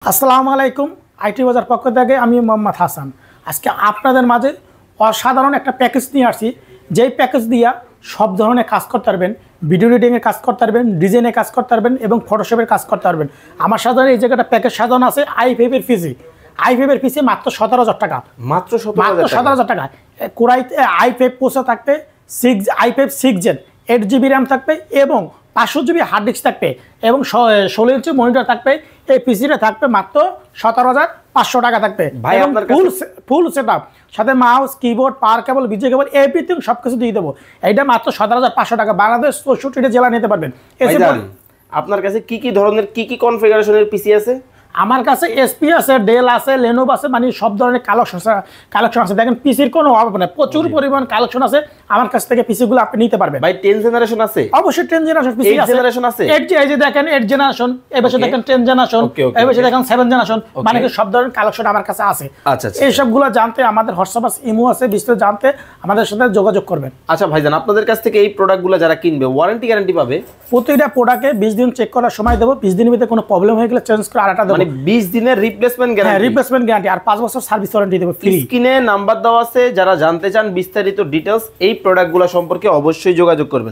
আসসালামু আলাইকুম। আইটি বাজার পক্ষ থেকে আমি মোহাম্মদ হাসান। আজকে আপনাদের মাঝে অসাধারণ একটা প্যাকেজ নিয়ে আসছি, যেই প্যাকেজ দিয়া সব ধরনের কাজ করতে পারবেন। ভিডিও এডিটিংয়ের কাজ করতে পারবেন, ডিজাইনের কাজ করতে পারবেন এবং ফটোশপের কাজ করতে পারবেন। আমার সাধারণ এই জায়গাটা প্যাকেজ সাজানো আছে i5-এর পিসি। i5-এর পিসি মাত্র 17,000 টাকা। মাত্র 17,000 টাকা। কোরাই i5 প্রসেসর থাকবে, i5 6 জেন, 8 জিবি র্যাম থাকবে এবং 500 জিবি হার্ড ডিস্ক থাকবে এবং 16 ইঞ্চি মনিটর থাকবে। এই পিসিটা থাকবে মাত্র 17,500 টাকা থাকবে। ফুল সেটআপ সাথে মাউস, কিবোর্ড, পাওয়ার কেবল, বিজে কেবল, এভরিথিং সবকিছু দিয়ে দেবো। এইটা মাত্র 17,500 টাকা। বাংলাদেশ 64টা জেলা নিতে পারবেন। আপনার কাছে কি ধরনের কি কনফিগারেশনের পিসি আছে? আমার কাছে এসপি আছে, ডেল আছে, লেনোভো আছে, মানে সব ধরনের কালেকশন আছে। দেখেন পিসির কোনো অভাব নেই, প্রচুর পরিমাণ কালেকশন আছে। আমার কাছ থেকে পিসিগুলো আপনি নিতে পারবেন। ভাই 10 জেনারেশন আছে? অবশ্যই 10 জেনারেশন পিসি আছে। 8 জেনারেশন আছে? 8 এই যে দেখেন 8 জেনারেশন, এই পাশে দেখেন 10 জেনারেশন, এই পাশে দেখেন 7 জেনারেশন, মানে কি সব ধরনের কালেকশন আমার কাছে আছে। আচ্ছা, এই সবগুলো জানতে আমাদের হোয়াটসঅ্যাপ আছে, ইমো আছে, বিস্তারিত জানতে আমাদের সাথে যোগাযোগ করবেন। আচ্ছা ভাইজান, আপনাদের কাছ থেকে এই প্রোডাক্টগুলো যারা কিনবে ওয়ারেন্টি গ্যারান্টি পাবে? প্রতিটা প্রোডাক্টে 20 দিন চেক করার সময় দেব। 20 দিনের ভিতরে কোনো প্রবলেম হয়ে গেলে চেঞ্জ করে আরেকটা দেব। মানে 20 দিনের রিপ্লেসমেন্ট গ্যারান্টি? হ্যাঁ, রিপ্লেসমেন্ট গ্যারান্টি আর 5 বছর সার্ভিস ওয়ারেন্টি দেব ফ্রি। স্ক্রিনে নাম্বার দেওয়া আছে, যারা জানতে চান বিস্তারিত ডিটেইলস এই প্রোডাক্টগুলো সম্পর্কে অবশ্যই যোগাযোগ করবেন।